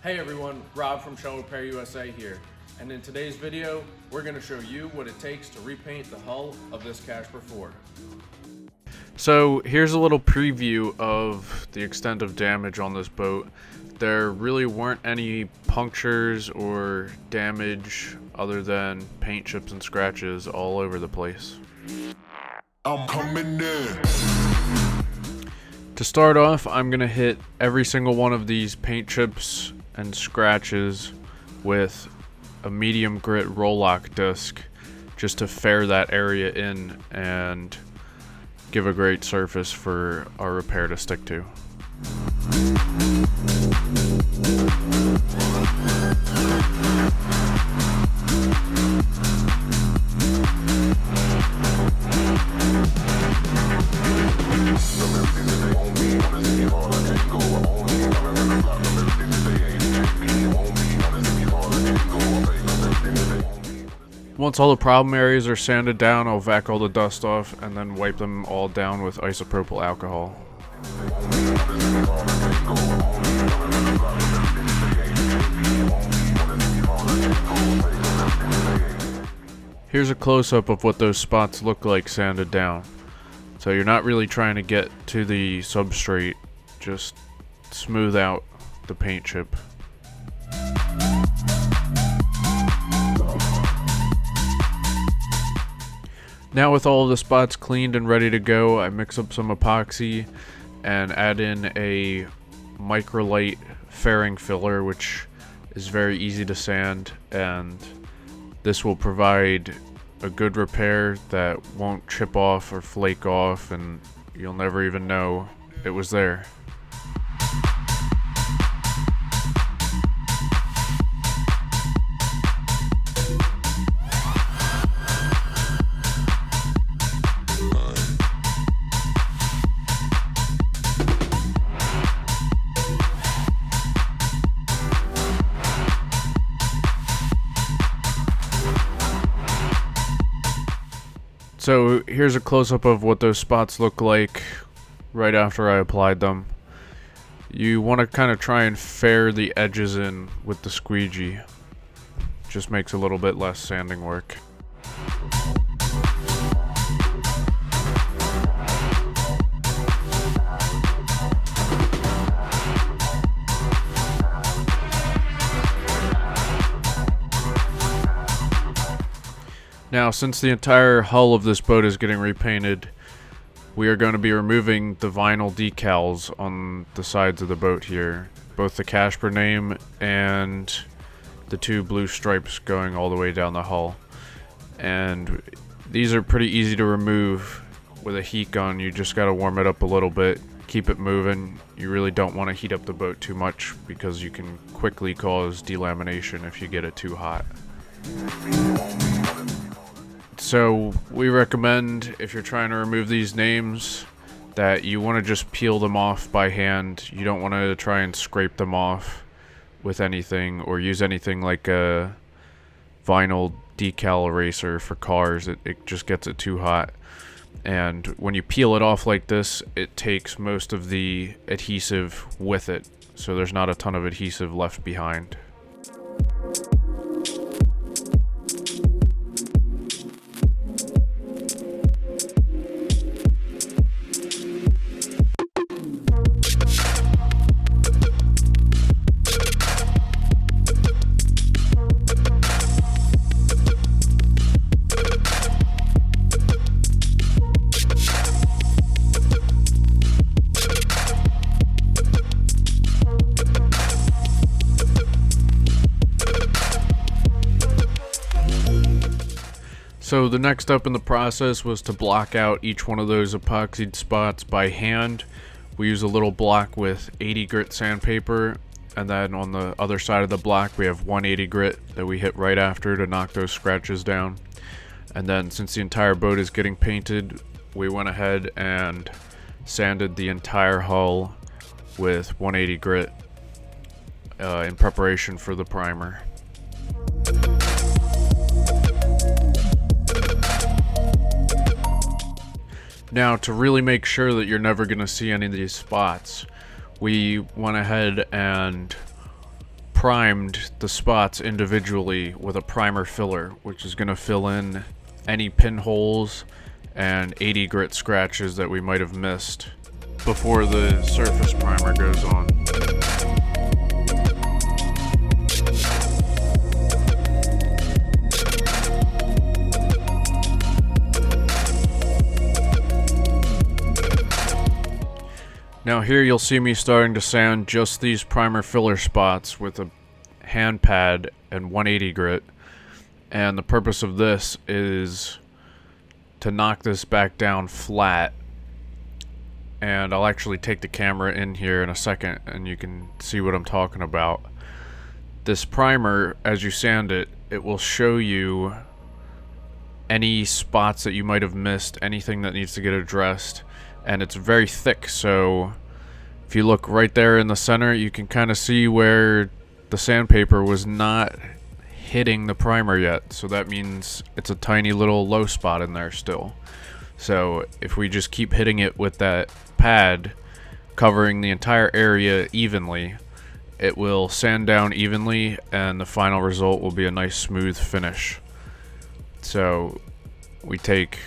Hey everyone, Rob from Show Repair USA here, and in today's video, we're going to show you what it takes to repaint the hull of this Kaschper Ford. So here's a little preview of the extent of damage on this boat. There really weren't any punctures or damage other than paint chips and scratches all over the place. I'm coming in. To start off, I'm going to hit every single one of these paint chips and scratches with a medium grit roll-lock disc just to fair that area in and give a great surface for our repair to stick to. Once all the problem areas are sanded down, I'll vac all the dust off and then wipe them all down with isopropyl alcohol. Here's a close-up of what those spots look like sanded down. So you're not really trying to get to the substrate, just smooth out the paint chip. Now with all of the spots cleaned and ready to go, I mix up some epoxy and add in a microlite fairing filler, which is very easy to sand, and this will provide a good repair that won't chip off or flake off, and you'll never even know it was there. So here's a close-up of what those spots look like right after I applied them. You want to kind of try and fair the edges in with the squeegee. Just makes a little bit less sanding work. Now, since the entire hull of this boat is getting repainted, we are going to be removing the vinyl decals on the sides of the boat here. Both the Kaschper name and the two blue stripes going all the way down the hull. And these are pretty easy to remove with a heat gun. You just got to warm it up a little bit, keep it moving. You really don't want to heat up the boat too much because you can quickly cause delamination if you get it too hot. So we recommend, if you're trying to remove these names, that you want to just peel them off by hand. You don't want to try and scrape them off with anything or use anything like a vinyl decal eraser for cars. It just gets it too hot. And when you peel it off like this, it takes most of the adhesive with it. So there's not a ton of adhesive left behind. So the next step in the process was to block out each one of those epoxied spots by hand. We use a little block with 80 grit sandpaper, and then on the other side of the block we have 180 grit that we hit right after to knock those scratches down. And then since the entire boat is getting painted, we went ahead and sanded the entire hull with 180 grit in preparation for the primer. Now, to really make sure that you're never going to see any of these spots, we went ahead and primed the spots individually with a primer filler, which is going to fill in any pinholes and 80 grit scratches that we might have missed before the surface primer goes on. Now here you'll see me starting to sand just these primer filler spots with a hand pad and 180 grit, and the purpose of this is to knock this back down flat. And I'll actually take the camera in here in a second and you can see what I'm talking about. This primer, as you sand it, it will show you any spots that you might have missed, anything that needs to get addressed. And it's very thick, so if you look right there in the center, you can kind of see where the sandpaper was not hitting the primer yet. So that means it's a tiny little low spot in there still. So if we just keep hitting it with that pad, covering the entire area evenly, it will sand down evenly and the final result will be a nice smooth finish. So we take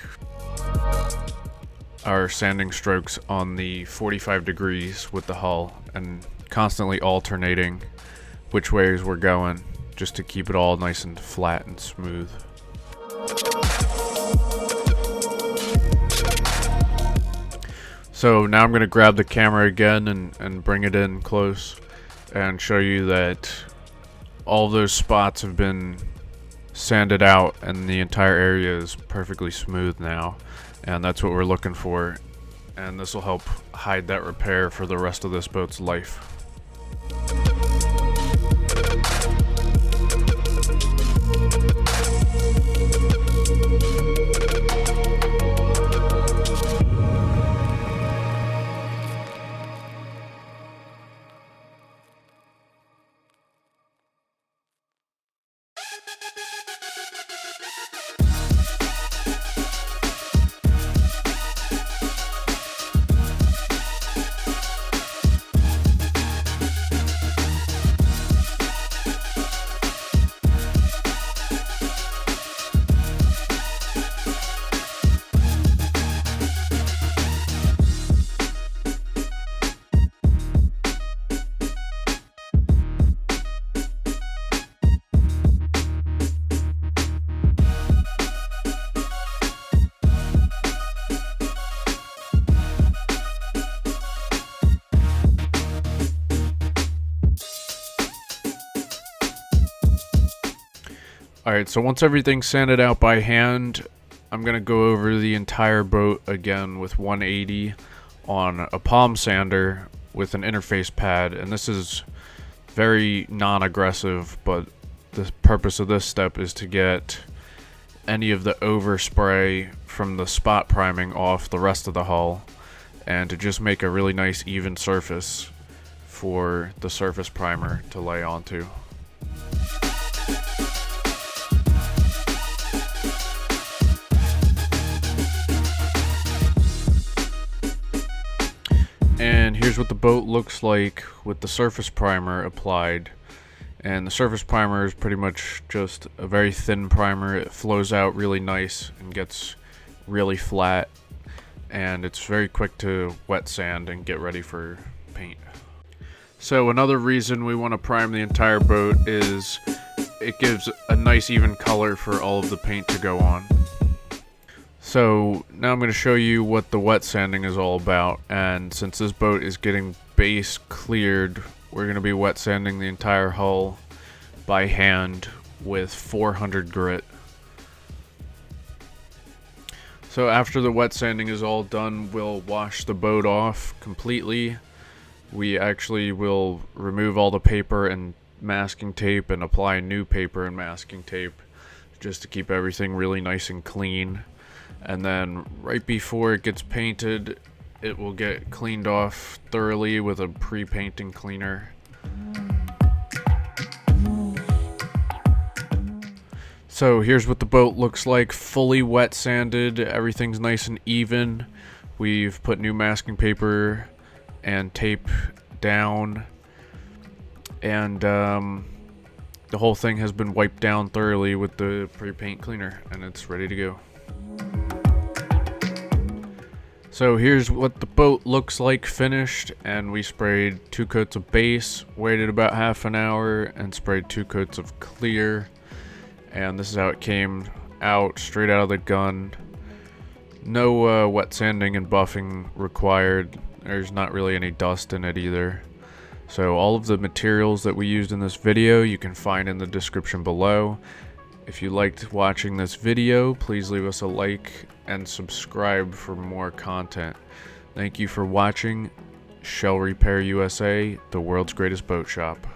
our sanding strokes on the 45 degrees with the hull and constantly alternating which ways we're going just to keep it all nice and flat and smooth. So now I'm going to grab the camera again and bring it in close and show you that all of those spots have been sanded out and the entire area is perfectly smooth now. And that's what we're looking for, and this will help hide that repair for the rest of this boat's life. Alright, so once everything's sanded out by hand, I'm going to go over the entire boat again with 180 on a palm sander with an interface pad, and this is very non-aggressive, but the purpose of this step is to get any of the overspray from the spot priming off the rest of the hull and to just make a really nice even surface for the surface primer to lay onto. And here's what the boat looks like with the surface primer applied. And the surface primer is pretty much just a very thin primer. It flows out really nice and gets really flat. And it's very quick to wet sand and get ready for paint. So another reason we want to prime the entire boat is it gives a nice even color for all of the paint to go on. So now I'm going to show you what the wet sanding is all about, and since this boat is getting base cleared, we're going to be wet sanding the entire hull by hand with 400 grit. So after the wet sanding is all done, we'll wash the boat off completely. We actually will remove all the paper and masking tape and apply new paper and masking tape just to keep everything really nice and clean. And then right before it gets painted, it will get cleaned off thoroughly with a pre-painting cleaner. So here's what the boat looks like, fully wet sanded. Everything's nice and even. We've put new masking paper and tape down, and the whole thing has been wiped down thoroughly with the pre-paint cleaner, and it's ready to go. So here's what the boat looks like finished, and we sprayed 2 coats of base, waited about half an hour, and sprayed 2 coats of clear. And this is how it came out, straight out of the gun. No wet sanding and buffing required. There's not really any dust in it either. So all of the materials that we used in this video you can find in the description below. If you liked watching this video, please leave us a like and subscribe for more content. Thank you for watching. Shell Repair USA, the world's greatest boat shop.